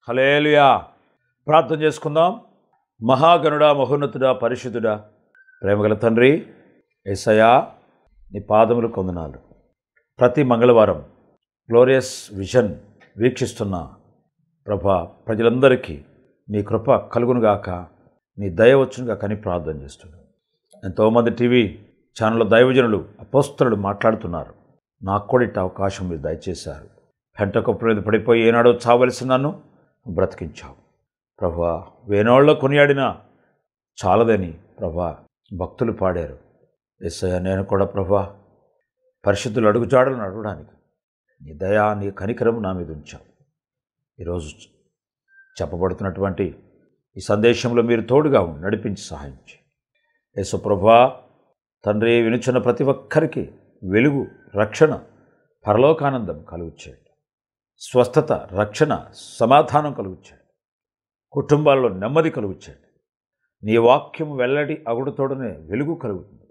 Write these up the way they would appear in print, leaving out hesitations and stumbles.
హల్లెలూయా. ప్రార్థన చేసుకుందాం. మహాగణుడా, మహోన్నతుడా, పరిశుద్ధుడా, ప్రేమగల తండ్రి యేసయ్యా, నీ పాదములు కొందనాలు. ప్రతి మంగళవారం గ్లోరియస్ విజన్ వీక్షిస్తున్న ప్రభా ప్రజలందరికీ నీ కృప కలుగునుగాక, నీ దయ వచ్చునుగాక అని ప్రార్థన చేస్తున్నాను. ఎంతోమంది టీవీ ఛానల్లో దైవజనులు, అపోస్తలులు మాట్లాడుతున్నారు. నాకు కూడా ఇట్ట అవకాశం మీరు దయచేశారు. పెంటకొప్పు మీద పడిపోయి ఏనాడో చావలసి నన్ను బ్రతికించావు ప్రభా. వేనాళ్ళలో కొనియాడినా చాలదని ప్రభా భక్తులు పాడారు. యేసయ్య, నేను కూడా ప్రభా పరిశుద్ధులు అడుగుజాడలు నడవడానికి నీ దయా, నీ కనికరము నా మీద ఉంచావు. ఈరోజు చెప్పబడుతున్నటువంటి ఈ సందేశంలో మీరు తోడుగా ఉండి నడిపించి సహాయం చేయి. యేసు ప్రభా తండ్రి, వినుచున్న ప్రతి ఒక్కరికి వెలుగు, రక్షణ, పరలోకానందం కలుగు చేయండి. స్వస్థత, రక్షణ, సమాధానం కలుగు చేయండి. కుటుంబాల్లో నెమ్మది కలుగు చేయండి. నీ వాక్యం వెల్లడి అగుడుతోడనే వెలుగు కలుగుతుంది,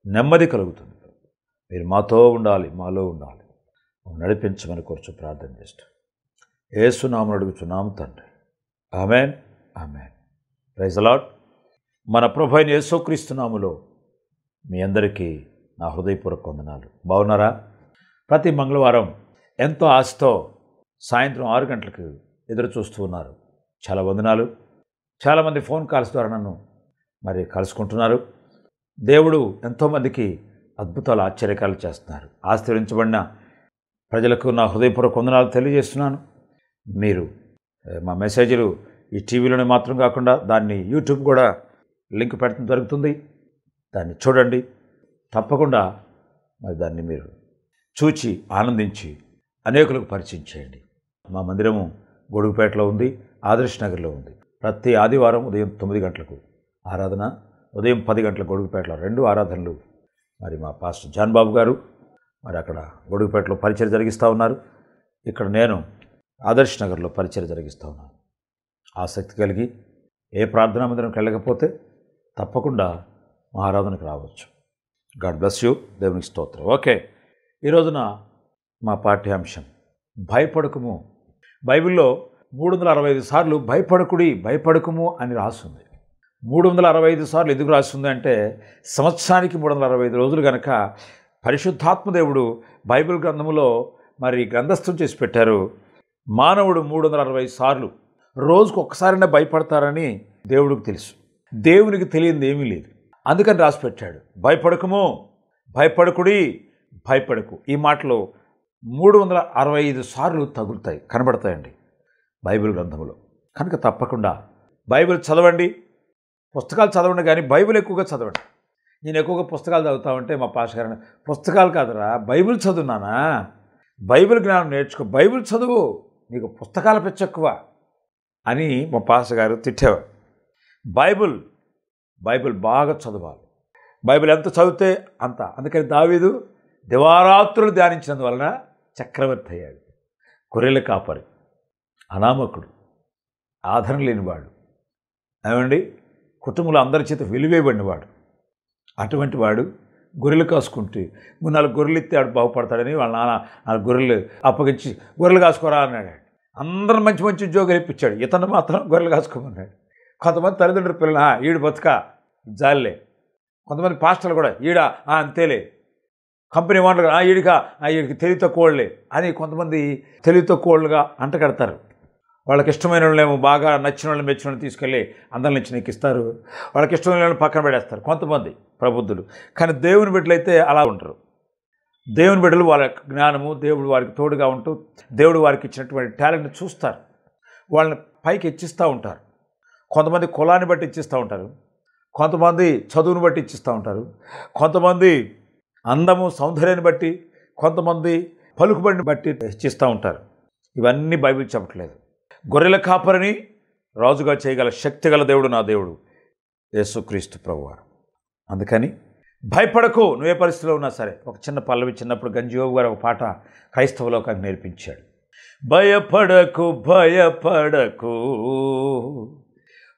నెమ్మది కలుగుతుంది. మీరు మాతో ఉండాలి, మాలో ఉండాలి. నడిపించమని కోరుచు ప్రార్థన చేస్తాం. యేసు నామమున అడుగుచున్నాము తండ్రి, ఆమేన్, ఆమేన్. Praise the Lord. మన ప్రభు అయిన యేసుక్రీస్తు నామములో మీ అందరికీ నా హృదయపూర్వక వందనాలు. బాగున్నారా? ప్రతి మంగళవారం ఎంతో ఆశతో సాయంత్రం 6 గంటలకు ఎదురు చూస్తూ ఉన్నారు. చాలా వందనాలు. చాలామంది ఫోన్ కాల్స్ ద్వారా నన్ను కలుసుకుంటున్నారు. దేవుడు ఎంతోమందికి అద్భుతాలు, ఆశ్చర్యకాలు చేస్తున్నారు. ఆశీర్వదించబడిన ప్రజలకు నా హృదయపూర్వక వందనాలు తెలియజేస్తున్నాను. మీరు మా మెసేజ్లు ఈ టీవీలోనే మాత్రం కాకుండా దాన్ని యూట్యూబ్ కూడా లింక్ పెట్టడం జరుగుతుంది. దాన్ని చూడండి. తప్పకుండా దాన్ని మీరు చూచి ఆనందించి అనేకులకు పరిచయం చేయండి. మా మందిరము గొడుగుపేటలో ఉంది, ఆదర్శ్ నగర్లో ఉంది. ప్రతి ఆదివారం ఉదయం 9 గంటలకు ఆరాధన, ఉదయం 10 గంటలకు గొడుగుపేటలో 2 ఆరాధనలు మా పాస్టర్ జాన్ బాబు గారు అక్కడ గొడుగుపేటలో పరిచయం జరిగిస్తూ ఉన్నారు. ఇక్కడ నేను ఆదర్శ్ నగర్లో పరిచయం జరిగిస్తూ ఉన్నాను. ఆసక్తి కలిగి ఏ ప్రార్థనా మందిరంకి వెళ్ళకపోతే తప్పకుండా మా ఆరాధనకు రావచ్చు. God bless you. దేవునికి స్తోత్రం. ఓకే, ఈ రోజున మా పాఠ్యాంశం భయపడకుము. బైబిల్లో 365 సార్లు భయపడకుడి, భయపడకుము అని రాస్తుంది. 365 సార్లు ఎందుకు రాస్తుంది అంటే, సంవత్సరానికి 365 రోజులు కనుక పరిశుద్ధాత్మదేవుడు బైబిల్ గ్రంథములో గ్రంథస్థం చేసి పెట్టారు. మానవుడు 365 సార్లు రోజుకు ఒక్కసారైనా భయపడతారని దేవుడికి తెలుసు. దేవునికి తెలియంది ఏమీ లేదు. అందుకని రాసి పెట్టాడు, భయపడకుము, భయపడకుడి, భయపడకు. ఈ మాటలు 365 సార్లు తగులుతాయి, కనబడతాయండి బైబిల్ గ్రంథంలో. కనుక తప్పకుండా బైబిల్ చదవండి, పుస్తకాలు చదవండి, కానీ బైబిల్ ఎక్కువగా చదవండి. నేను ఎక్కువగా పుస్తకాలు చదువుతా ఉంటే మా పాస్టర్ గారు, పుస్తకాలు కాదురా బైబిల్ చదువునానా, బైబిల్ జ్ఞానం నేర్చుకో, బైబిల్ చదువు, నీకు పుస్తకాల పిచ్చి ఎక్కువ అని మా పాస్టర్ గారు తిట్టేవారు. బైబిల్ బాగా చదవాలి. బైబిల్ ఎంత చదివితే అంత. అందుకని దావీదు దివారాత్రులు ధ్యానించినందువలన చక్రవర్తి అయ్యాడు. గొర్రెల కాపరి, అనామకుడు, ఆదరణ లేనివాడు, ఏమండి కుటుంబంలో అందరి చేత వెలివేయబడినవాడు. అటువంటి వాడు గొర్రెలు కాసుకుంటే 4 గొర్రెలు ఇస్తే ఆడు బాగుపడతాడని వాళ్ళ నాన్న 4 గొర్రెలు అప్పగించి గొర్రెలు కాసుకోరా అన్నాడు. అందరూ మంచి మంచి ఉద్యోగాలు ఇప్పించాడు, ఇతను మాత్రం గొర్రెలు కాసుకోమన్నాడు. కొంతమంది తల్లిదండ్రుల పిల్లలు ఈడు బతుక జాలే. కొంతమంది పాస్టర్లు కూడా ఈడ అంతేలే. కంపెనీ ఓనర్లు వీడికి తెలివి తక్కువలే అని కొంతమంది తెలివి తక్కువలుగా అంటగడతారు. వాళ్ళకి ఇష్టమైన వాళ్ళేమో బాగా నచ్చిన వాళ్ళని, మెచ్చిన వాళ్ళని తీసుకెళ్ళి అందరి నుంచి నీకు ఇస్తారు. వాళ్ళకి ఇష్టమైన వాళ్ళని పక్కన పెడేస్తారు కొంతమంది ప్రబుద్ధులు. కానీ దేవుని బిడ్డలైతే అలా ఉంటారు. దేవుని బిడ్డలు వాళ్ళ జ్ఞానము, దేవుడు వారికి తోడుగా ఉంటూ దేవుడు వారికి ఇచ్చినటువంటి టాలెంట్ని చూస్తారు, వాళ్ళని పైకి హెచ్చిస్తూ ఉంటారు. కొంతమంది కులాన్ని బట్టి ఇచ్చిస్తూ ఉంటారు, కొంతమంది చదువుని బట్టి ఇచ్చిస్తూ ఉంటారు, కొంతమంది అందము సౌందర్యాన్ని బట్టి, కొంతమంది పలుకుబడిని బట్టి హెచ్చిస్తూ ఉంటారు. ఇవన్నీ బైబిల్ చెప్పట్లేదు. గొర్రెల కాపరిని రాజుగా చేయగల శక్తిగల దేవుడు నా దేవుడు యేసుక్రీస్తు ప్రభువారు. అందుకని భయపడకు, నువ్వే పరిస్థితిలో ఉన్నా సరే. ఒక చిన్న పల్లవి చిన్నప్పుడు గంజిబాబు గారు ఒక పాట క్రైస్తవ లోకానికి నేర్పించాడు. భయపడకు, భయపడకు,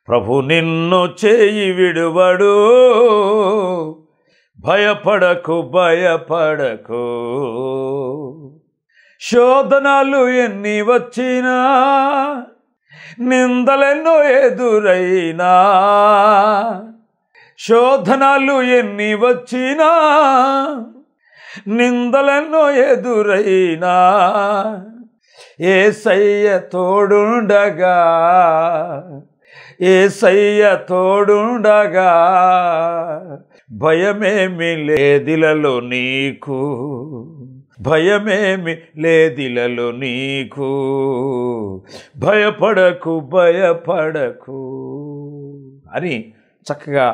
ప్రభు నిన్ను చేయి విడువడు, భయపడకు, భయపడకు, శోధనలు ఎన్ని వచ్చినా నిందలెన్నో ఎదురైనా, శోధనలు ఎన్ని వచ్చినా, నిందలెన్నో ఎదురైనా, యేసయ్య తోడుండగా, యేసయ్య తోడుండగా, భయమేమి లేదిలలో నీకు, భయమేమి లేదిలలో నీకు, భయపడకు భయపడకు అని చక్కగా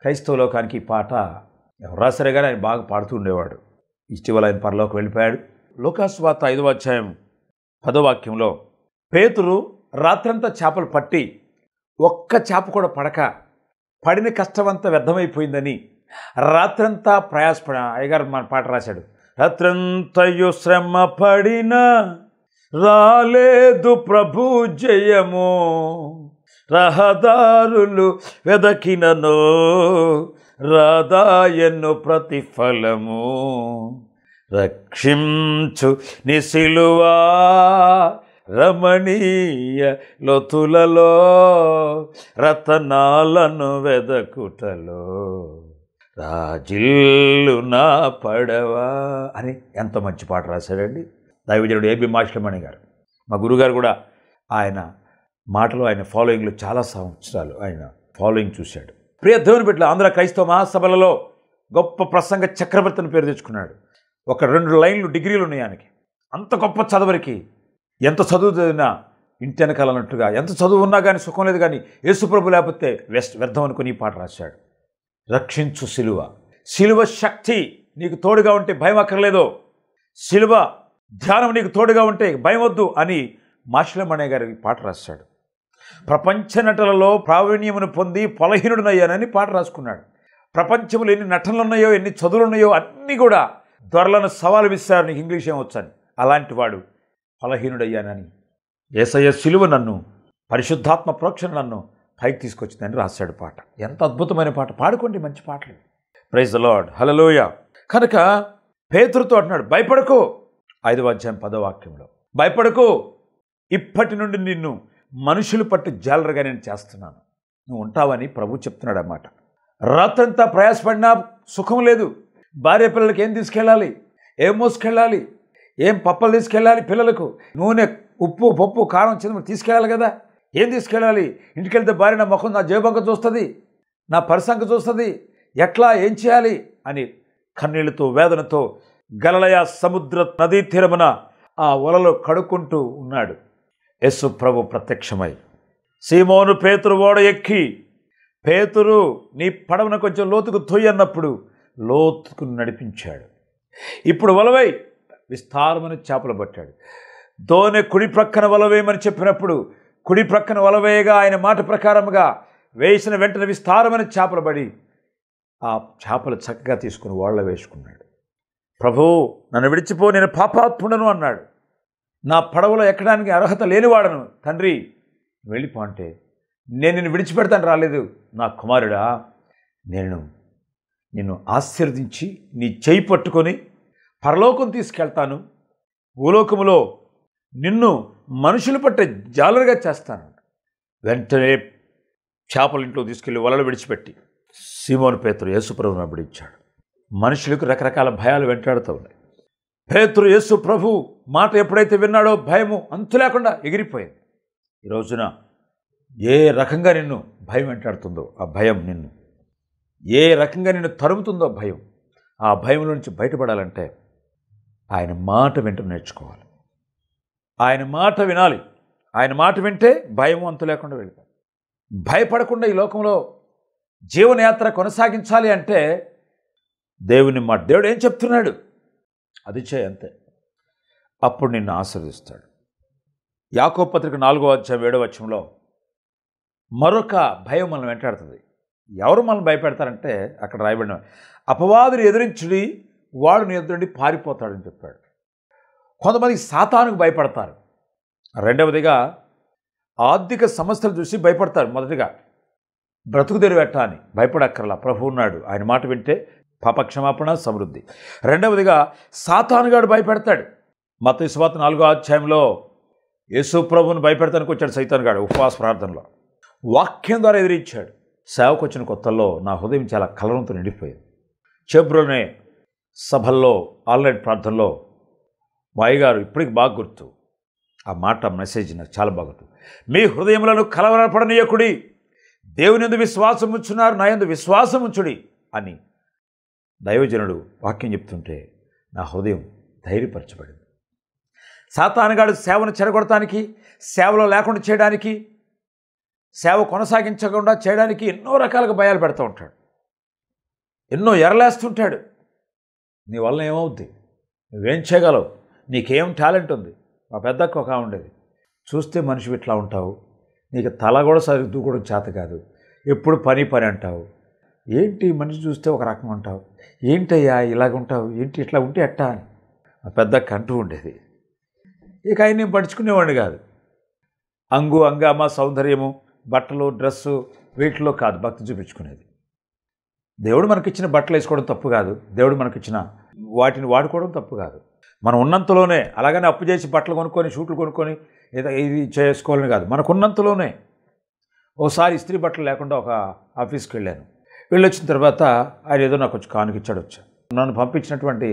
క్రైస్తవ లోకానికి ఈ పాట ఎవరు రాసరే కానీ ఆయన బాగా పాడుతూ ఉండేవాడు. ఇటీవల ఆయన పరలోకి వెళ్ళిపోయాడు. లూకాసు వార్త 5వ అధ్యాయం 10వ వాక్యంలో పేతురు రాత్రంతా చేపలు పట్టి ఒక్క చేప కూడా పడక పడిన కష్టమంతా వ్యర్థమైపోయిందని రాత్రంతా ప్రయాసపడ అయ్యగారు మన పాట రాశాడు. రాత్రంతయు శ్రమ పడినా రాలేదు ప్రభు జయము, రహదారులు వెదకినను రాదాయను ప్రతిఫలము, రక్షించు నీ సిలువా రమణీయ లోతులలో రతనాలను వెదకుటలో రాజిల్లు నా పడవా అని ఎంత మంచి పాట రాశాడండి దైవజనుడు ఏబి మాస్లమణి గారు. మా గురుగారు కూడా ఆయన మాటలు, ఆయన ఫాలోయింగ్లో చాలా సంవత్సరాలు ఆయన ఫాలోయింగ్ చూశాడు. ప్రియ దేవుని బిడ్డలు, ఆంధ్ర క్రైస్తవ మహాసభలలో గొప్ప ప్రసంగ చక్రవర్తిని పేరు తెచ్చుకున్నాడు. ఒక 2 లైన్లు డిగ్రీలు ఉన్నాయి ఆయనకి. అంత గొప్ప చదవరికి, ఎంత చదువు చదివినా ఇంటి వెనకాలన్నట్టుగా, ఎంత చదువు ఉన్నా కానీ సుఖం లేదు, కానీ యేసుప్రభు లేకపోతే వ్యర్థం అనుకుని ఈ పాట రాశాడు. రక్షించు సిలువ, సిలువ శక్తి నీకు తోడుగా ఉంటే భయం అక్కర్లేదు, సిలువ ధ్యానం నీకు తోడుగా ఉంటే భయం వద్దు అని మాస్లమణి గారి పాట రాశాడు. ప్రపంచ నటనలో ప్రావీణ్యమును పొంది బలహీనుడనయ్యానని పాట రాసుకున్నాడు. ప్రపంచంలో ఎన్ని నటనలు ఉన్నాయో, ఎన్ని చదువులు ఉన్నాయో అన్నీ కూడా దొరలను సవాలు విస్తారు, నీకు ఇంగ్లీష్ ఏమొచ్చని. అలాంటి వాడు బలహీనుడయ్యానని, యేసయ్య సిలువ నన్ను, పరిశుద్ధాత్మ ప్రోక్షణ నన్ను పైకి తీసుకొచ్చిందని రాశాడు పాట. ఎంత అద్భుతమైన పాట! పాడుకోండి మంచి పాటలు. ప్రైజ్ ద లార్డ్, హల్లెలూయా. కనుక పేతురుతో అంటున్నాడు, భయపడకు. 5వ అధ్యాయం 10వ వాక్యంలో, భయపడకు, ఇప్పటి నుండి నిన్ను మనుషులు పట్టు జాలరుగా నేను చేస్తున్నాను, నువ్వు ఉంటావని ప్రభు చెప్తున్నాడు అన్నమాట. రాత్రంతా ప్రయాసపడినా సుఖం లేదు. భార్య పిల్లలకి ఏం తీసుకెళ్ళాలి, ఏం మోసుకెళ్ళాలి, ఏం పప్పలు తీసుకెళ్ళాలి, పిల్లలకు నూనె, ఉప్పు, పప్పు, కారం, చింతపండు తీసుకెళ్ళాలి కదా. ఏం తీసుకెళ్ళాలి? ఇంటికి వెళ్తే భార్య నా ముఖం, నా జేబంక చూస్తుంది, నా పరిసంక చూస్తుంది, ఎట్లా ఏం చేయాలి అని కన్నీళ్లతో వేదనతో గలిలయ సముద్ర నదీ తీరమున ఆ వలలో కడుక్కుంటూ ఉన్నాడు. యేసు ప్రభు ప్రత్యక్షమై, సీమోను పేతురు ఓడ ఎక్కి, పేతురు నీ పడవను కొంచెం లోతుకు తొయ్యన్నప్పుడు లోతుకు నడిపించాడు. ఇప్పుడు వలవై విస్తారమైన చేపలు పట్టాడు. దోనె కుడి ప్రక్కన వలవేయమని చెప్పినప్పుడు కుడి ప్రక్కన వలవేయగా ఆయన మాట ప్రకారముగా వేసిన వెంటనే విస్తారమైన చేపలు పడి ఆ చేపలు చక్కగా తీసుకుని వాళ్ళ వేసుకున్నాడు. ప్రభు నన్ను విడిచిపో, నేను పాపాత్ముడను అన్నాడు. నా పడవలో ఎక్కడానికి అర్హత లేనివాడను, తండ్రి వెళ్ళిపో అంటే, నేను నిన్ను విడిచిపెడతాను రాలేదు, నా కుమారుడా, నేను నిన్ను ఆశీర్వదించి నీ చేయి పట్టుకొని పరలోకం తీసుకెళ్తాను, భూలోకములో నిన్ను మనుషులు పట్టే జాలరుగా చేస్తాను. వెంటనే చేపల ఇంట్లో తీసుకెళ్ళి వలలు విడిచిపెట్టి సీమోను పేతురు యేసుప్రభుని విడిచాడు. మనుషులకు రకరకాల భయాలు వెంటాడుతూ ఉన్నాయి. పేతురు యేసు ప్రభు మాట ఎప్పుడైతే విన్నాడో భయము అంతు లేకుండా ఎగిరిపోయింది. ఈ రోజున ఏ రకంగా నిన్ను భయం వెంటాడుతుందో ఆ భయం నిన్ను, ఏ రకంగా నిన్ను తరుముతుందో భయం, ఆ భయం నుంచి బయటపడాలంటే ఆయన మాట వింటూ నేర్చుకోవాలి. ఆయన మాట వినాలి. ఆయన మాట వింటే భయం అంతు లేకుండా వెళ్ళిపోవాలి. భయపడకుండా ఈ లోకంలో జీవనయాత్ర కొనసాగించాలి అంటే దేవుని మాట, దేవుడు ఏం చెప్తున్నాడు అది చేయి, అంతే. అప్పుడు నిన్ను ఆశీర్వదిస్తాడు. యాకోబు పత్రిక 4వ అధ్యాయం 7వ వచనంలో మరొక భయం మనల్ని వెంటాడుతుంది. ఎవరు మనల్ని భయపెడతారంటే అక్కడ రాయబడిన, అపవాదిని ఎదిరించుడి వాడు నీ ఎదురుండి పారిపోతాడని చెప్పాడు. కొంతమంది సాతానుకు భయపడతారు. రెండవదిగా ఆర్థిక సమస్యలు చూసి భయపడతారు. మొదటిగా బ్రతుకు తెరువెట్ట అని భయపడక్కర్లా, ప్రభు ఉన్నాడు, ఆయన మాట వింటే పాపక్షమాపణ, సమృద్ధి. రెండవదిగా సాతానుగాడు భయపెడతాడు. మత్తయి సువార్త 4వ అధ్యాయంలో యేసు ప్రభువుని భయపెడతానికి వచ్చాడు సైతాన్ గాడు ఉపవాస ప్రార్థనలో. వాక్యం ద్వారా ఎదిరించాడు. సేవకు వచ్చిన కొత్తల్లో నా హృదయం చాలా కలవరంతో నిండిపోయింది. చేబ్రోనే సభల్లో ఆన్లైన్ ప్రార్థనలో మా అయ్యగారు ఇప్పటికి బాగా గుర్తు, ఆ మాట మెసేజ్ నాకు చాలా బాగా గుర్తు. మీ హృదయములను కలవరపడనీయకుడి, దేవుని యందు విశ్వాసం ఉంచున్నారు, నా యందు విశ్వాసం ఉంచుడి అని దైవజనుడు వాక్యం చెప్తుంటే నా హృదయం ధైర్యపరచబడింది. సాతానుగాడు సేవను చెడగొడటానికి, సేవలో లేకుండా చేయడానికి, సేవ కొనసాగించకుండా చేయడానికి ఎన్నో రకాలుగా భయాలు పెడుతూ ఉంటాడు, ఎన్నో ఎరలేస్తుంటాడు. నీ వల్ల ఏమవుద్ది, నువ్వేం చేయగలవు, నీకేం టాలెంట్ ఉంది. మా పెద్దక్క ఒక ఉండేది, చూస్తే మనిషి ఇట్లా ఉంటావు, నీకు తల కూడా సరిగ్గా దూకడం చేత కాదు, ఎప్పుడు పని పని అంటావు, ఏంటి మనిషి చూస్తే ఒక రకం ఉంటావు, ఏంటయ్యా ఇలాగ ఉంటావు, ఏంటి ఇట్లా ఉంటే ఎట్టా అని మా పెద్దక్క అంటూ ఉండేది. ఇక ఆయన నేను పడుచుకునేవాడిని కాదు. అంగామ సౌందర్యము, బట్టలు, డ్రెస్సు వీటిలో కాదు భక్తి చూపించుకునేది. దేవుడు మనకిచ్చిన బట్టలు వేసుకోవడం తప్పు కాదు, దేవుడు మనకిచ్చిన వాటిని వాడుకోవడం తప్పు కాదు. మనం ఉన్నంతలోనే, అలాగనే అప్పు చేసి బట్టలు కొనుక్కొని షూట్లు కొనుక్కొని ఏదో ఇది చేసుకోవాలని కాదు, మనకున్నంతలోనే. ఓసారి ఇస్త్రీ బట్టలు లేకుండా ఒక ఆఫీస్కి వెళ్ళాను. వెళ్ళొచ్చిన తర్వాత ఆయన ఏదో నాకు కొంచెం కానుకిచ్చాడు. నన్ను పంపించినటువంటి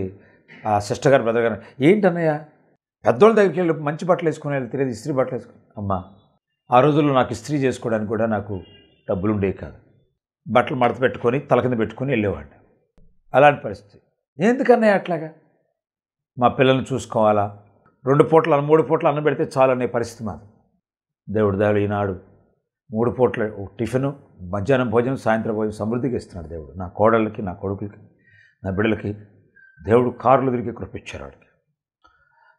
ఆ సిస్టర్ గారు, బ్రదర్ గారు, ఏంటన్నయ్య పెద్దోళ్ళ దగ్గరికి వెళ్ళి మంచి బట్టలు వేసుకుని తెలియదు, ఇస్త్రీ బట్టలు వేసుకుని. అమ్మా, ఆ రోజుల్లో నాకు ఇస్త్రీ చేసుకోవడానికి కూడా నాకు డబ్బులు ఉండేవి కాదు. బట్టలు మడత పెట్టుకొని తల కింద పెట్టుకొని వెళ్ళేవాడిని. అలాంటి పరిస్థితి. ఎందుకన్నయ్య అట్లాగా, మా పిల్లల్ని చూసుకోవాలా, 2 పూటలు 3 పూటలు అన్నం పెడితే చాలు అనే పరిస్థితి మాది. దేవుడు దయలో ఈనాడు 3 పూటలు టిఫిను, మధ్యాహ్నం భోజనం, సాయంత్రం భోజనం సమృద్ధిగా ఇస్తున్నాడు దేవుడు. నా కోడళ్ళకి, నా కొడుకులకి, నా బిడ్డలకి దేవుడు కారులు తిరిగి కృపించారు. వాడికి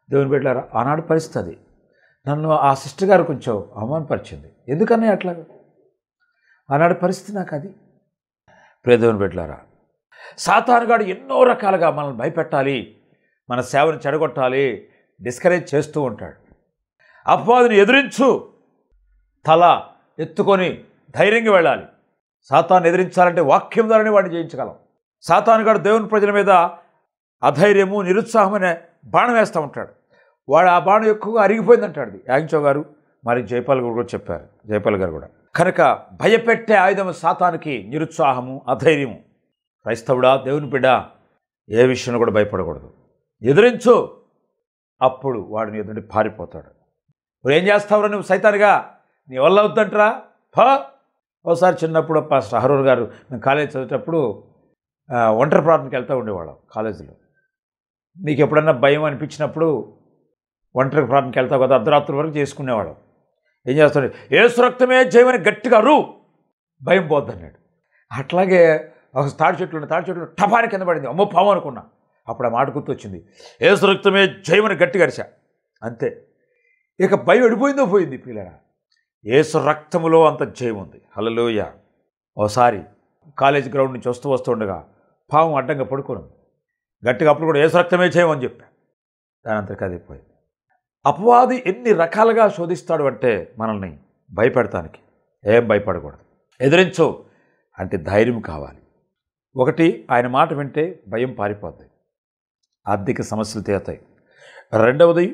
దేవుని బిడ్డలారా, ఆనాడు పరిస్థితి అది. నన్ను ఆ సిస్టర్ గారు కొంచెం అవమానపరిచింది. ఎందుకన్నా అట్లాగా, ఆనాడు పరిస్థితి నాకు అది. ప్రియ దేవుని బిడ్డలారా, సాతానుగాడు ఎన్నో రకాలుగా మనల్ని భయపెట్టాలి, మన సేవను చెడగొట్టాలి, డిస్కరేజ్ చేస్తూ ఉంటాడు. అపవాదిని ఎదిరించు, తల ఎత్తుకొని ధైర్యంగా వెళ్ళాలి. సాతాను ఎదిరించాలంటే వాక్యం ద్వారానే వాడిని జయించగలం. సాతానుగాడు దేవుని ప్రజల మీద అధైర్యము, నిరుత్సాహం అనే బాణం వేస్తూ ఉంటాడు. వాడు ఆ బాణం ఎక్కువగా అరిగిపోయిందంటాడు యాంచో గారు, మరి జైపాల్ గారు కూడా చెప్పారు, జైపాల్ గారు కూడా. కనుక భయపెట్టే ఆయుధము సాతానికి నిరుత్సాహము, అధైర్యము. క్రైస్తవుడా, దేవుని బిడ్డ, ఏ విషయంలో కూడా భయపడకూడదు. ఎదిరించు, అప్పుడు వాడిని ఎదుటి పారిపోతాడు. నువ్వు ఏం చేస్తావురా నువ్వు సైతానుగా, నీ వల్ల అవుద్దంటరా ఫా. ఒకసారి చిన్నప్పుడు పాస్టర్ అహరోన్ గారు, మేము కాలేజీ చదివేటప్పుడు ఒంటరి ప్రార్థనకి వెళ్తూ ఉండేవాళ్ళం కాలేజీలో. నీకు ఎప్పుడన్నా భయం అనిపించినప్పుడు ఒంటరి ప్రార్థనకి వెళ్తావు కదా, అర్ధరాత్రి వరకు చేసుకునేవాళ్ళం. ఏం చేస్తాడు, యేసు రక్తమే జయమని గట్టిగా అరు, భయం పోద్దన్నాడు. అట్లాగే ఒక తాడి చెట్లు టపాని కింద పడింది, అమ్మో పాము అనుకున్నా. అప్పుడు ఆ మాట గుర్తొచ్చింది, యేసు రక్తమే జయమని గట్టిగా అరిచా, అంతే. ఇక భయం ఎడిపోయిందో పోయింది. పిల్లరా, యేసు రక్తములో అంత జయం ఉంది. హల్లెలూయా. ఓసారి కాలేజ్ గ్రౌండ్ నుంచి వస్తూ ఉండగా పాము అడ్డంగా పడుకోను, గట్టిగా అప్పుడు కూడా యేసు రక్తమే జయం అని చెప్పా. దాని అంతకు అది పోయింది. అపవాది ఎన్ని రకాలుగా శోధిస్తాడు అంటే మనల్ని భయపెడతానికి. ఏం భయపడకూడదు, ఎదిరించు అంటే ధైర్యం కావాలి. ఒకటి, ఆయన మాట వింటే భయం పారిపోద్ది, ఆర్థిక సమస్యలు తీరుతాయి. రెండవది,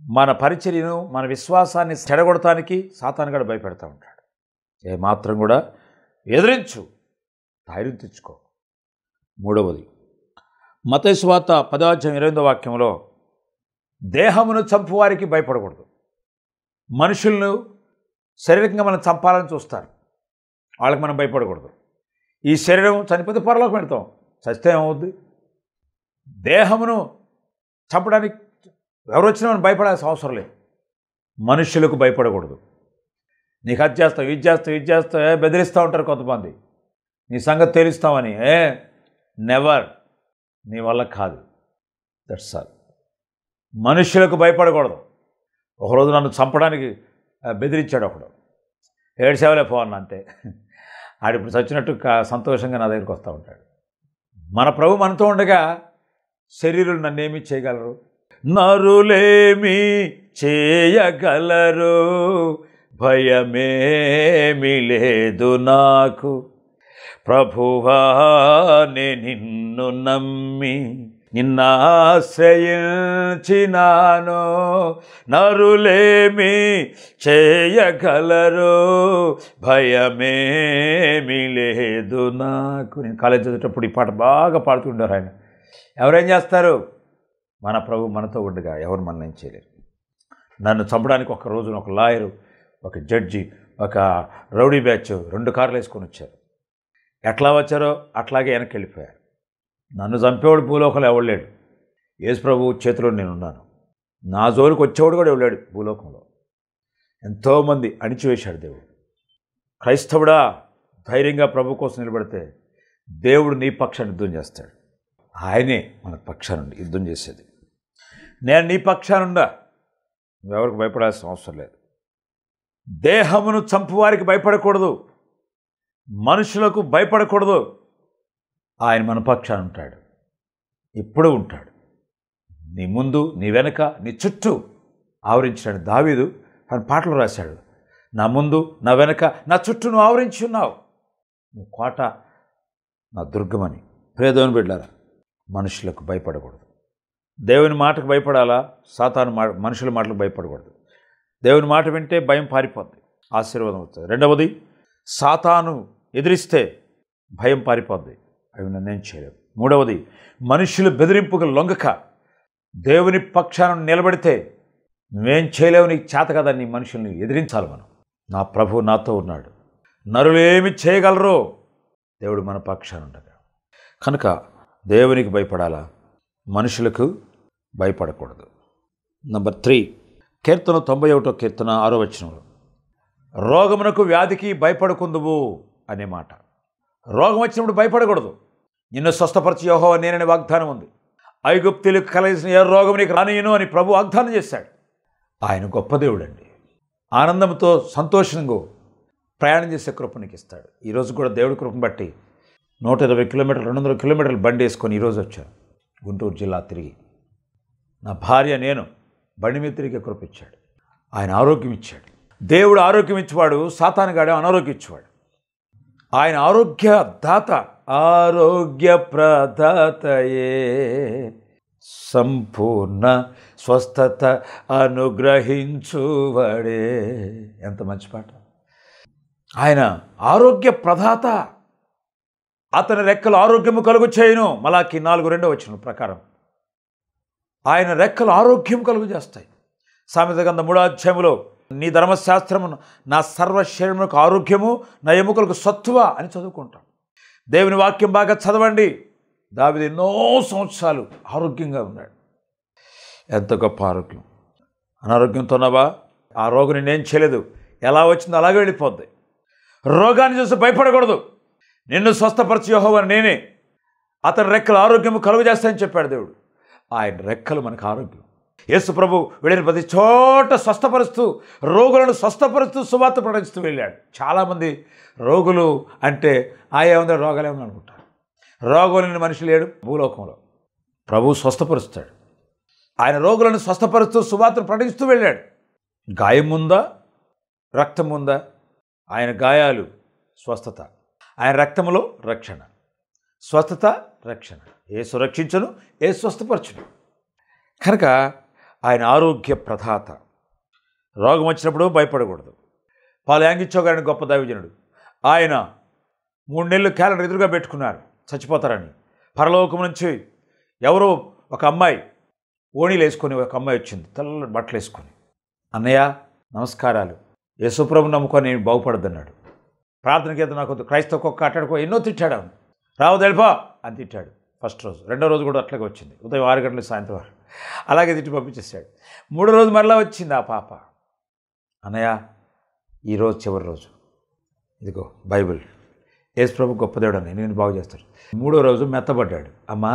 మన పరిచర్యను, మన విశ్వాసాన్ని చెడగొడటానికి సాతానుగాడు భయపెడతా ఉంటాడు. ఏమాత్రం కూడా ఎదిరించు, ధైర్యం తెచ్చుకో. మూడవది, మత్తయి సువార్త 10:28 వాక్యంలో, దేహమును చంపువారికి భయపడకూడదు. మనుషులను శారీరకంగా మనం చంపాలని చూస్తారు, వాళ్ళకి మనం భయపడకూడదు. ఈ శరీరం చనిపోతే పరలోకం పెడతాం, చస్తే ఏమవుద్ది? దేహమును చంపడానికి ఎవరు వచ్చినా మనం భయపడాల్సిన అవసరం లేదు. మనుషులకు భయపడకూడదు. నీకు అది చేస్తావు, ఇది చేస్తావు బెదిరిస్తూ ఉంటారు కొంతమంది, నీ సంగతి తేలుస్తామని. నెవర్, నీ వల్ల కాదు. That's all. మనుషులకు భయపడకూడదు. ఒకరోజు నన్ను చంపడానికి బెదిరించాడు ఒకడు, ఏడ్చేవలే పోవన్న అంతే. ఆడిప్పుడు చచ్చినట్టు సంతోషంగా నా దగ్గరికి వస్తూ ఉంటాడు. మన ప్రభు మనతో ఉండగా శరీరులు నన్నేమీ చేయగలరు? నరులేమి చేయగలరు, భయమేమి లేదు నాకు, ప్రభువా నే నిన్ను నమ్మి నిన్నాశ్రయించినాను, నరులేమి చేయగలరు, భయమేమి లేదు నాకు. నేను కాలేజ్ చదివేటప్పుడు ఈ పాట బాగా పాడుతుంటారు ఆయన. ఎవరేం చేస్తారు? మన ప్రభు మనతో ఉండగా ఎవరు మనల్ని ఏం చేయలేరు. నన్ను చంపడానికి ఒక రోజున ఒక లాయరు, ఒక జడ్జి, ఒక రౌడీ బ్యాచ్ 2 కార్లు వేసుకొని వచ్చారు. ఎట్లా వచ్చారో అట్లాగే వెనక్కి వెళ్ళిపోయారు. నన్ను చంపేవాడు భూలోకంలో ఎవడలేడు. యేసు ప్రభు చేతిలో నేనున్నాను. నా జోలికి వచ్చేవాడు కూడా ఎవడాడు భూలోకంలో. ఎంతోమంది అణిచివేశాడు దేవుడు. క్రైస్తవుడా, ధైర్యంగా ప్రభు కోసం నిలబడితే దేవుడు నీ పక్షాన్ని యుద్ధం చేస్తాడు. ఆయనే మన పక్షానుండి యుద్ధం చేసేది. నేను నీ పక్షానుండా, నువ్వెవరికి భయపడాల్సిన అవసరం లేదు. దేహమును చంపువారికి భయపడకూడదు, మనుషులకు భయపడకూడదు. ఆయన మన పక్షాన ఉంటాడు, ఇప్పుడు ఉంటాడు. నీ ముందు, నీ వెనక, నీ చుట్టూ ఆవరించాడు. దావీదు ఆయన పాటలు రాశాడు. నా ముందు, నా వెనక, నా చుట్టూ నువ్వు ఆవరించి ఉన్నావు. నువ్వు కోట, నా దుర్గమని. ప్రియదేవుని బిడ్డలారా, మనుషులకు భయపడకూడదు. దేవుని మాటకు భయపడాలా? సాతాను మనుషుల మాటలకు భయపడకూడదు. దేవుని మాట వింటే భయం పారిపోద్ది, ఆశీర్వాదం వస్తుంది. రెండవది, సాతాను ఎదిరిస్తే భయం పారిపోద్ది, అవి నన్నేం చేయలేవు. మూడవది, మనుషులు బెదిరింపుకు లొంగక దేవుని పక్షాన నిలబడితే నువ్వేం చేయలేవు, నీకు చేత కదా నీ మనుషుల్ని ఎదిరించాలి. మనం, నా ప్రభు నాతో ఉన్నాడు, నరులు ఏమి చేయగలరో, దేవుడు మన పక్షాన ఉండగా. కనుక దేవునికి భయపడాలా, మనుషులకు భయపడకూడదు. నంబర్ 3, కీర్తన 91 కీర్తన 6వ వచనంలో రోగమునకు వ్యాధికి భయపడకుందువు అనే మాట. రోగం వచ్చినప్పుడు భయపడకూడదు. నిన్ను స్వస్థపరిచి యెహోవా నేననే వాగ్దానం ఉంది. ఐగుప్తీయులకు కలిగిన ఏ రోగం నీకు రానియను అని ప్రభు వాగ్దానం చేశాడు. ఆయన గొప్ప దేవుడండి. ఆనందంతో సంతోషంగా ప్రయాణం చేసే కృప నీకు ఇస్తాడు. ఈరోజు కూడా దేవుడి కృపను బట్టి 120 కిలోమీటర్లు 200 కిలోమీటర్లు బండి వేసుకొని ఈరోజు వచ్చాను గుంటూరు జిల్లా తిరిగి. నా భార్య నేను బండి మీద తిరిగే కృప ఇచ్చాడు. ఆయన ఆరోగ్యం ఇచ్చాడు. దేవుడు ఆరోగ్యం ఇచ్చేవాడు, సాతానుగాడు అనారోగ్యం ఇచ్చేవాడు. ఆయన ఆరోగ్య దాత, ఆరోగ్య ప్రదాతయే, సంపూర్ణ స్వస్థత అనుగ్రహించువాడే. ఎంత మంచి పాట. ఆయన ఆరోగ్య ప్రదాత. అతని రెక్కలు ఆరోగ్యము కలుగు చేయను. మలాకి 4:2 వచనం ప్రకారం ఆయన రెక్కలు ఆరోగ్యం కలుగు చేస్తాయి. సామెత గ్రంథం 3వ అధ్యాయంలో నీ ధర్మశాస్త్రమును నా సర్వ శరీరములకు ఆరోగ్యము, నా ఎముకలకు సత్తువ అని చదువుకుంటాం. దేవుని వాక్యం బాగా చదవండి. దావీదు ఎన్నో సంవత్సరాలు ఆరోగ్యంగా ఉన్నాడు. ఎంత గొప్ప ఆరోగ్యం. అనారోగ్యంతో ఉన్నావా? ఆ రోగం నిన్నేం చేయలేదు. ఎలా వచ్చిందో అలాగే వెళ్ళిపోద్ది. రోగాన్ని చూసి భయపడకూడదు. నిన్ను స్వస్థపరిచి యెహోవా నేనే, అతని రెక్కలు ఆరోగ్యము కలుగు చేస్తాయని చెప్పాడు దేవుడు. ఆయన రెక్కలు మనకు ఆరోగ్యం. యేసు ప్రభు వెళ్ళిన ప్రతి చోట స్వస్థపరుస్తూ, రోగులను స్వస్థపరుస్తూ సువార్త ప్రకటిస్తూ వెళ్ళాడు. చాలామంది రోగులు అంటే ఏముంది, రోగాలు ఏమని అనుకుంటారు. రోగం లేని మనిషి లేడు భూలోకంలో. ప్రభు స్వస్థపరుస్తాడు. ఆయన రోగులను స్వస్థపరుస్తూ సువార్తను ప్రకటిస్తూ వెళ్ళాడు. గాయం ఉందా, రక్తం ఉందా? ఆయన గాయాలు స్వస్థత, ఆయన రక్తములో రక్షణ. స్వస్థత, రక్షణ. యేసు రక్షించను, యేసు స్వస్థపరచును. కనుక ఆయన ఆరోగ్య ప్రదాత. రోగం వచ్చినప్పుడు భయపడకూడదు. పాలు యాంగిచ్చో గారిని గొప్ప దైవజనుడు. ఆయన 3 నెలలు క్యాలెండర్ ఎదురుగా పెట్టుకున్నారు చచ్చిపోతారని. పరలోకం నుంచి ఎవరో ఒక అమ్మాయి ఓణీలు వేసుకొని, ఒక అమ్మాయి వచ్చింది తెల్ల బట్టలు వేసుకొని. అన్నయ్య నమస్కారాలు, యేసుప్రభుని నమ్ముకొని నేను బాగుపడద్దన్నాడు. ప్రార్థనకి అయితే నాకు క్రైస్తవ కుక్క అట్టాడుకో ఎన్నో తిట్టాడు. అవును రావు తెలుపా అని తిట్టాడు ఫస్ట్ రోజు. 2వ రోజు కూడా అట్లాగే వచ్చింది. ఉదయం 6 గంటలు సాయంత్రం 6 అలాగే తిట్టి పంపించేశాడు. 3వ రోజు మరలా వచ్చింది ఆ పాప. అన్నయ్య ఈరోజు చివరి రోజు, ఇదిగో బైబిల్, యేసు ప్రభు గొప్ప దేవుడు అని నేను బాగు చేస్తాడు. 3వ రోజు మెత్తబడ్డాడు. అమ్మా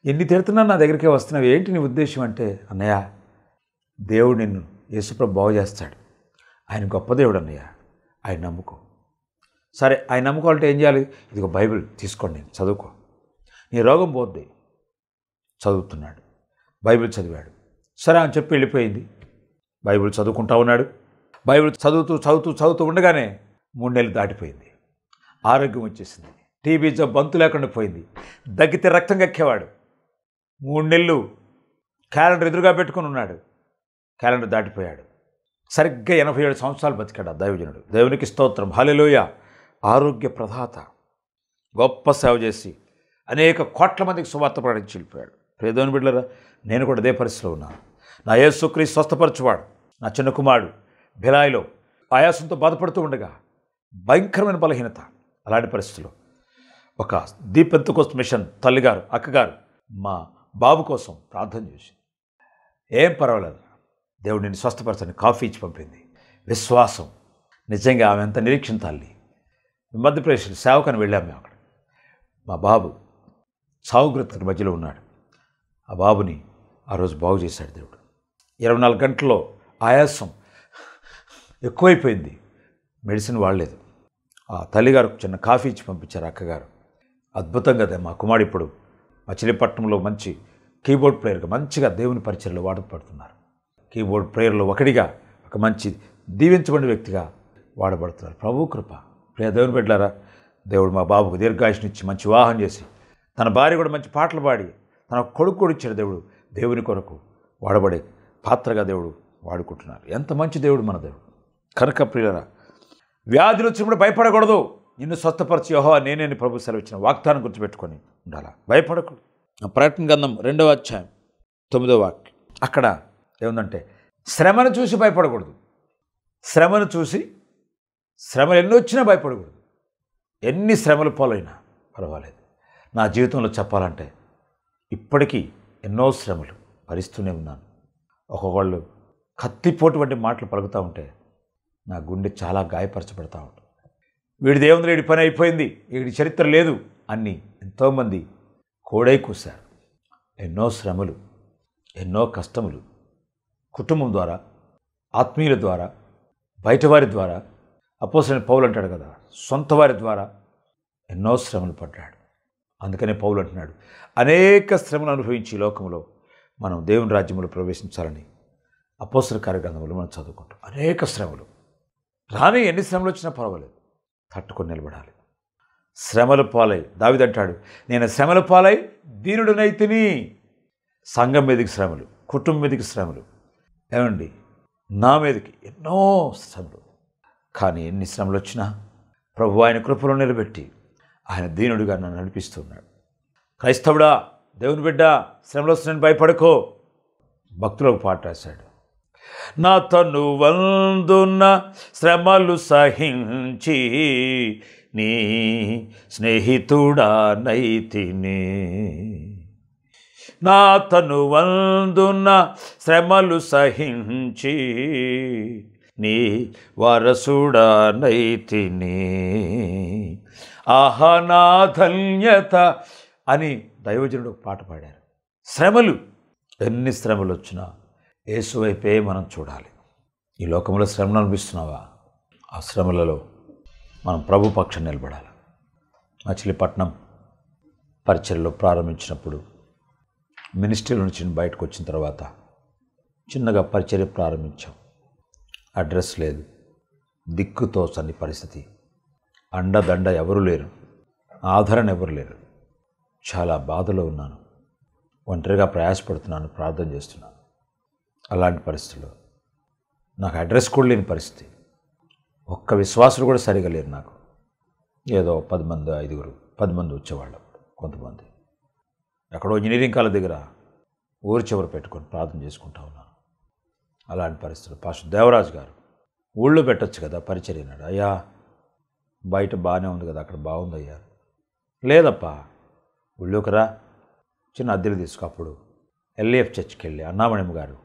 ఎన్ని తిడుతున్నా నా దగ్గరికే వస్తున్నావు, ఏంటి నీ ఉద్దేశం అంటే, అన్నయ్య దేవుడు నిన్ను యేసు ప్రభు బాగు చేస్తాడు, ఆయన గొప్ప దేవుడు అన్నయ్య, ఆయన నమ్ముకో. సరే ఆయన నమ్ముకోవాలంటే ఏం చేయాలి? ఇదిగో బైబిల్ తీసుకోండి, చదువుకో, నీ రోగం పోద్ది. చదువుతున్నాడు, బైబిల్ చదివాడు. సరే అని చెప్పి వెళ్ళిపోయింది. బైబిల్ చదువుకుంటా ఉన్నాడు. బైబిల్ చదువుతూ ఉండగానే 3 నెలలు దాటిపోయింది. ఆరోగ్యం వచ్చేసింది. టీబీ జబ్బు బంతు లేకుండా పోయింది. దగ్గితే రక్తం కక్కేవాడు. 3 నెలలు క్యాలెండర్ ఎదురుగా పెట్టుకుని ఉన్నాడు. క్యాలెండర్ దాటిపోయాడు. సరిగ్గా 87 సంవత్సరాలు బతికాడు ఆ దైవజనుడు. దేవునికి స్తోత్రం, హల్లెలూయా. ఆరోగ్య ప్రదాత, గొప్ప సేవ చేసి అనేక కోట్ల మందికి సువార్త ప్రకటించి వెళ్ళిపోయాడు. ప్రియ దేవుని బిడ్డలారా, నేను కూడా అదే పరిస్థితిలో ఉన్నాను. నా యేసుక్రీస్తు స్వస్థపరచువాడు. నా చిన్న కుమారుడు భిలాయిలో ఆయాసంతో బాధపడుతూ ఉండగా భయంకరమైన బలహీనత. అలాంటి పరిస్థితుల్లో ఒక దీపెంతకోస్తు మిషన్ తల్లిగారు, అక్కగారు మా బాబు కోసం ప్రార్థన చేసి, ఏం పర్వాలేదు, దేవుడు నిన్ను స్వస్థపరచని కాఫీ ఇచ్చి పంపింది. విశ్వాసం. నిజంగా ఆమె ఎంత నిరీక్షణ తల్లి. మధ్యప్రదేశ్ సేవకని వెళ్ళాము మేము. అక్కడ మా బాబు సావుగ్రతకి మధ్యలో ఉన్నాడు. ఆ బాబుని ఆ రోజు బాగు చేశాడు దేవుడు. 24 గంటల్లో ఆయాసం ఎక్కువైపోయింది. మెడిసిన్ వాడలేదు. ఆ తల్లిగారు చిన్న కాఫీ ఇచ్చి పంపించారు అక్కగారు. అద్భుతంగా మా కుమారుడు ఇప్పుడు మచిలీపట్నంలో మంచి కీబోర్డ్ ప్లేయర్గా మంచిగా దేవుని పరిచయలో వాడబడుతున్నారు. కీబోర్డ్ ప్లేయర్లో ఒకటిగా ఒక మంచి దీవించబడిన వ్యక్తిగా వాడబడుతున్నారు. ప్రభు కృప. ప్రియ దేవుని బిడ్డలారా, దేవుడు మా బాబుకు దీర్ఘాయుష్నిచ్చి మంచి వివాహం చేసి తన భార్య కూడా మంచి పాటలు పాడి తన కొడుకు కూడా ఇచ్చాడు. దేవుడు దేవుని కొరకు వాడబడే పాత్రగా దేవుడు వాడుకుంటున్నారు. ఎంత మంచి దేవుడు మన దేవుడు. కనుక ప్రియులరా, వ్యాధులు వచ్చినప్పుడు భయపడకూడదు. నిన్ను స్వస్థపరిచి యెహోవా నేనే ప్రభు సెలవిచ్చిన వాగ్దానం గుర్తుపెట్టుకొని ఉండాలా. భయపడకూడదు. ప్రకటన గ్రంథం 2వ అధ్యాయం 9వ వాక్యం. అక్కడ ఏముందంటే, శ్రమను చూసి భయపడకూడదు. శ్రమను చూసి, శ్రమలు ఎన్ని వచ్చినా భయపడకూడదు. ఎన్ని శ్రమలు పాలైనా పర్వాలేదు. నా జీవితంలో చెప్పాలంటే ఇప్పటికీ ఎన్నో శ్రమలు భరిస్తూనే ఉన్నాను. ఒక్కొక్కళ్ళు కత్తిపోటు వంటి మాటలు పలుకుతూ ఉంటే నా గుండె చాలా గాయపరచబడతా ఉంటుంది. వీడి దేవుని వీడి పని అయిపోయింది, వీడి చరిత్ర లేదు అన్నీ ఎంతోమంది కోడై కూశారు. ఎన్నో శ్రమలు, ఎన్నో కష్టములు కుటుంబం ద్వారా, ఆత్మీయుల ద్వారా, బయటవారి ద్వారా. అపోస్తలుడైన పౌలు అంటాడు కదా, సొంత వారి ద్వారా ఎన్నో శ్రమలు పడ్డాడు. అందుకనే పౌలు అంటున్నాడు, అనేక శ్రమలు అనుభవించి లోకంలో మనం దేవుని రాజ్యంలో ప్రవేశించాలని అపోస్తల కార్యగ్రంథంలో మనం చదువుకుంటాం. అనేక శ్రమలు రాని, ఎన్ని శ్రమలు వచ్చినా పర్వాలేదు, తట్టుకొని నిలబడాలి. శ్రమల పాలై దావీదు అంటాడు, నేను శ్రమల పాలై దీనుడినైతిని. సంఘం మీదకి శ్రమలు, కుటుంబం మీదకి శ్రమలు, ఏమండి నా మీదకి ఎన్నో శ్రమలు. కానీ ఎన్ని శ్రమలు వచ్చినా ప్రభు ఆయన కృపలో నిలబెట్టి ఆయన దీనుడిగా నన్ను నడిపిస్తున్నాడు. క్రైస్తవుడా, దేవుని బిడ్డ, శ్రమలు వస్తున్నాను భయపడుకో. భక్తులకు పాట రాశాడు, నా తను వందున శ్రమలు సహించి నీ స్నేహితుడా నైతిని. నా తను వందున శ్రమలు సహించి నీ వారసుడా నైతిని. ఆహా నా ధన్యత అని దైవజనుడు ఒక పాట పాడారు. శ్రమలు, ఎన్ని శ్రమలు వచ్చినా యేసు వైపే మనం చూడాలి. ఈ లోకంలో శ్రమను అనిపిస్తున్నావా? ఆ శ్రమలలో మనం ప్రభు పక్షం నిలబడాలి. మచిలీపట్నం పరిచర్యలో ప్రారంభించినప్పుడు, మినిస్ట్రీ నుంచి బయటకు వచ్చిన తర్వాత చిన్నగా పరిచర్య ప్రారంభించాం. అడ్రస్ లేదు, దిక్కుతోచని పరిస్థితి, అండదండ ఎవరు లేరు, ఆదరణ ఎవరు లేరు. చాలా బాధలో ఉన్నాను, ఒంటరిగా ప్రయాసపడుతున్నాను, ప్రార్థన చేస్తున్నాను. అలాంటి పరిస్థితుల్లో నాకు అడ్రస్ కూడా లేని పరిస్థితి. ఒక్క విశ్వాసులు కూడా సరిగా లేరు నాకు. ఏదో 10 మంది, 10 మంది వచ్చేవాళ్ళు. కొంతమంది ఎక్కడో ఇంజనీరింగ్ కాలేజ్ దగ్గర ఊరి చివర పెట్టుకొని ప్రార్థన చేసుకుంటా ఉన్నాను. అలాంటి పరిస్థితులు పాస్టర్ దేవరాజు గారు, ఊళ్ళో పెట్టచ్చు కదా పరిచర్య అన్నాడు. అయ్యా బయట బాగానే ఉంది కదా, అక్కడ బాగుంది అయ్యా. లేదప్పా, ఊళ్ళోకి రా, చిన్న అద్దెలు తీసుకో. అప్పుడు ఎల్ఏఎఫ్ చర్చ్కి వెళ్ళి అన్నామణిమ్మ గారు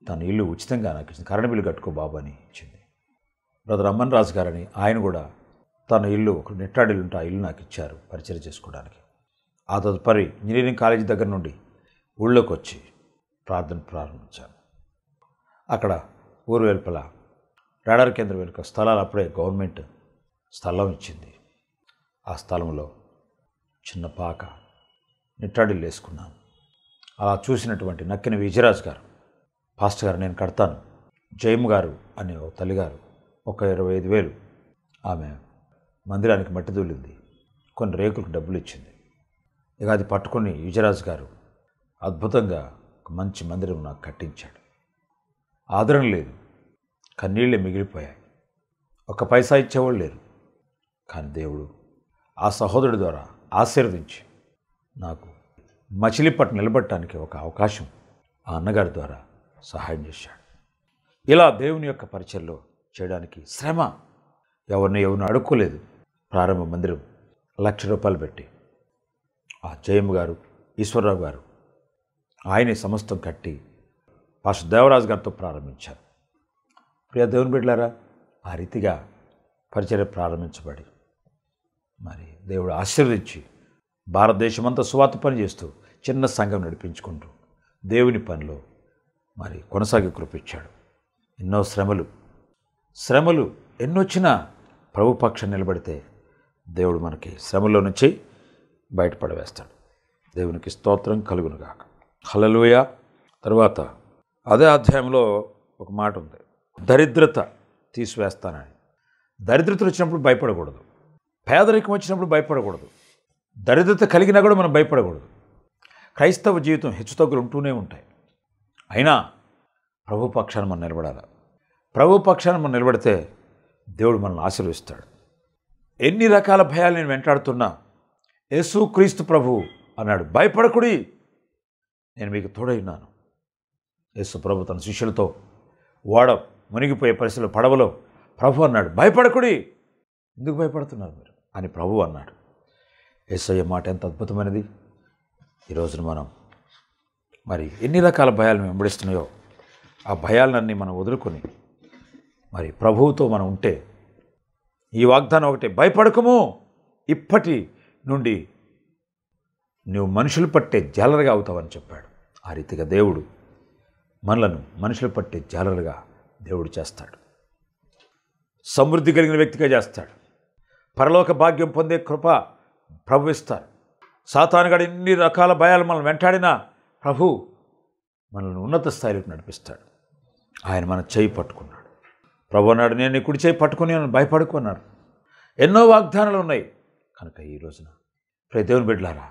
తన ఇల్లు ఉచితంగా నాకు ఇచ్చింది. కరెంట్ బిల్లు కట్టుకో బాబు అని ఇచ్చింది. బ్రదర్ అమ్మన్ రాజు గారని ఆయన కూడా తన ఇల్లు, ఒక నెట్టాడిల్లు ఉంటే ఆ ఇల్లు నాకు ఇచ్చారు పరిచయం చేసుకోవడానికి. ఆ తదుపరి ఇంజనీరింగ్ కాలేజీ దగ్గర నుండి ఊళ్ళోకి వచ్చి ప్రార్థన ప్రారంభించాను. అక్కడ ఊరు వెలుపల రాడార్ కేంద్రం వెనుక స్థలాలు అప్పుడే గవర్నమెంట్ స్థలం ఇచ్చింది. ఆ స్థలంలో చిన్న పాక, నిట్టాడిల్లు వేసుకున్నాను. అలా చూసినటువంటి నక్కిన విజయరాజు గారు, పాస్టర్ గారు నేను కడతాను, జయమ్మ గారు అనే ఒక తల్లిగారు ఒక 25,000 ఆమె మందిరానికి మట్టి దూలింది, కొన్ని రేకులకు డబ్బులు ఇచ్చింది. ఇక అది పట్టుకుని విజయరాజు గారు అద్భుతంగా ఒక మంచి మందిరం నాకు కట్టించాడు. ఆదరణ లేదు, కన్నీళ్ళే మిగిలిపోయాయి. ఒక పైసా ఇచ్చేవాళ్ళు లేరు. కానీ దేవుడు ఆ సహోదరుడి ద్వారా ఆశీర్వదించి నాకు మచిలీపట్నం నిలబడటానికి ఒక అవకాశం ఆ అన్నగారి ద్వారా సహాయం చేశాడు. ఇలా దేవుని యొక్క పరిచయంలో చేయడానికి శ్రమ, ఎవరిని అడుక్కోలేదు. ప్రారంభ మందిరం ₹1,00,000 పెట్టి ఆ జయమ్మ గారు, ఈశ్వరరావు గారు ఆయనే సమస్తం కట్టి పాస్టర్ దేవరాజు గారితో ప్రారంభించారు. ప్రియ దేవుని బిడ్డలారా, ఆ రీతిగా పరిచర్య ప్రారంభించబడి మరి దేవుడు ఆశీర్వదించి భారతదేశమంతా సువార్త పని చేస్తూ చిన్న సంఘం నడిపించుకుంటూ దేవుని పనిలో మరి కొనసాగి కృపించాడు. ఎన్నో శ్రమలు ఎన్నొచ్చినా ప్రభు పక్షం నిలబడితే దేవుడు మనకి శ్రమలో నుంచి బయటపడవేస్తాడు. దేవునికి స్తోత్రం కలుగునుగాక. హల్లెలూయా. తర్వాత అదే అధ్యాయంలో ఒక మాట ఉంది, దరిద్రత తీసివేస్తానని. దరిద్రత వచ్చినప్పుడు భయపడకూడదు, పేదరికం వచ్చినప్పుడు భయపడకూడదు, దరిద్రత కలిగినా కూడా మనం భయపడకూడదు. క్రైస్తవ జీవితం హెచ్చుతగ్గులు ఉంటూనే ఉంటాయి. అయినా ప్రభు పక్షాన మనం నిలబడాలి. ప్రభు పక్షాన మనం నిలబడితే దేవుడు మనల్ని ఆశీర్వదిస్తాడు. ఎన్ని రకాల భయాలు నేను వెంటాడుతున్నా యేసుక్రీస్తు ప్రభువు అన్నాడు, భయపడకుడి, నేను మీకు తోడై ఉన్నాను. యేసు ప్రభు తన శిష్యులతో ఓడ మునిగిపోయే పరిస్థితుల్లో పడవలో ప్రభు అన్నాడు, భయపడకుడి, ఎందుకు భయపడుతున్నారు మీరు అని ప్రభు అన్నాడు. యేసయ్య మాట ఎంత అద్భుతమైనది. ఈ రోజున మనం మరి ఎన్ని రకాల భయాలను వెంబడిస్తున్నాయో ఆ భయాలన్నీ మనం వదులుకొని మరి ప్రభువుతో మనం ఉంటే ఈ వాగ్దానం ఒకటే, భయపడకము, ఇప్పటి నుండి నువ్వు మనుషులు పట్టే జాలరుగా అవుతావని చెప్పాడు. ఆ రీతిగా దేవుడు మనలను మనుషులు పట్టే జాలరుగా దేవుడు చేస్తాడు. సమృద్ధి కలిగిన వ్యక్తిగా చేస్తాడు. పరలోక భాగ్యం పొందే కృప ప్రభు ఇస్తాడు. సాతానుగాడు ఎన్ని రకాల భయాలు మనల్ని వెంటాడినా ప్రభు మనల్ని ఉన్నత స్థాయిలోకి నడిపిస్తాడు. ఆయన మన చేయి పట్టుకున్నాడు. ప్రభు అన్నాడు, నేను నీ కుడి చేయి పట్టుకుని నన్ను భయపడుకు అన్నాడు. ఎన్నో వాగ్దానాలు ఉన్నాయి కనుక ఈ రోజున ప్రియ దేవుని బిడ్డలారా,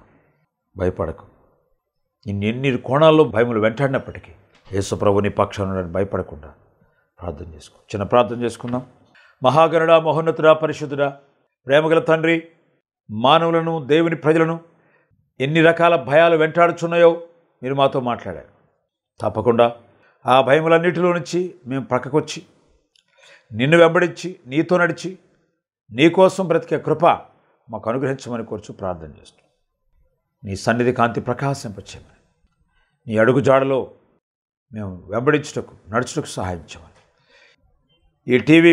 భయపడకు. ఎన్ని కోణాల్లో భయములు వెంటాడినప్పటికీ యేసు ప్రభు నీ పక్షాన భయపడకుండా ప్రార్థన చేసుకో. చిన్న ప్రార్థన చేసుకుందాం. మహాగణుడా, మహోన్నతుడా, పరిశుద్ధుడా, ప్రేమగల తండ్రి, మానవులను, దేవుని ప్రజలను ఎన్ని రకాల భయాలు వెంటాడుచున్నాయో మీరు మాతో మాట్లాడారు. తప్పకుండా ఆ భయములన్నిటిలో నుంచి మేము ప్రక్కకొచ్చి నిన్ను వెంబడించి నీతో నడిచి నీకోసం బ్రతికే కృప మాకు అనుగ్రహించమని కోరుచు ప్రార్థన చేస్తాం. నీ సన్నిధి కాంతి ప్రకాశింపచేయమని, నీ అడుగు జాడలో మేము వెంబడించుటకు నడుచుటకు సహాయం చేయమని. ఈ టీవీ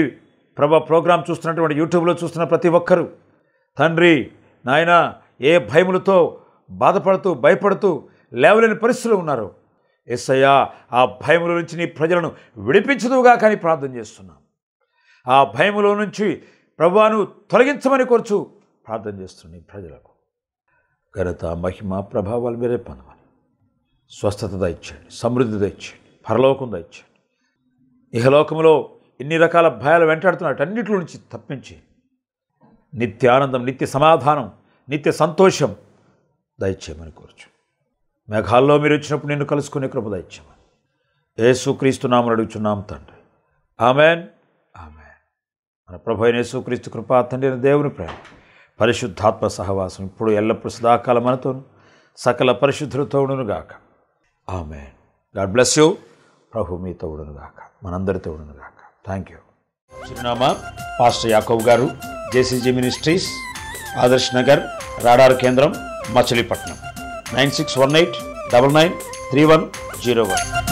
ప్రోగ్రాం చూస్తున్నటువంటి యూట్యూబ్లో చూస్తున్న ప్రతి ఒక్కరూ తండ్రి నాయన ఏ భయములతో బాధపడుతూ భయపడుతూ లేవలేని పరిస్థితులు ఉన్నారో యేసయ్యా, ఆ భయముల నుంచి నీ ప్రజలను విడిపించదువుగా కానీ ప్రార్థన చేస్తున్నాం. ఆ భయములో నుంచి ప్రభువును తొలగించమని కోరుచు ప్రార్థన చేస్తున్నాం. నీ ప్రజలకు ఘనత, మహిమ, ప్రభావాలు మీరే పొందమని, స్వస్థత దయచేయండి, సమృద్ధి దయచేయండి, పరలోకం దయచేయండి. ఇహలోకంలో ఇన్ని రకాల భయాలు వెంటాడుతున్నట్టు అన్నింటి నుంచి తప్పించి నిత్య ఆనందం, నిత్య సమాధానం, నిత్య సంతోషం దయచేయమని కోరుచు. మేఘాల్లో మీరు వచ్చినప్పుడు నిన్ను కలుసుకునే కృప దయచేయమని యేసుక్రీస్తు నామమున అడుగుచున్నాం తండ్రి. Amen, amen. మన ప్రభు అయిన యేసుక్రీస్తు కృప, తండ్రి దేవుని ప్రేమ, పరిశుద్ధాత్మ సహవాసం ఇప్పుడు ఎల్లప్పుడూ సదాకాలం మనతోను సకల పరిశుద్ధులతో ఉండునుగాక. ఆమెన్. God bless you. ప్రభు మీతో ఉండునుగాక, మనందరితో ఉండునుగాక. Thank you. చిరునామా పాస్టర్ యాకోబ్ గారు, JCG ministries, Adarsh Nagar, radar కేంద్రం, మచిలీపట్నం. 9618993101.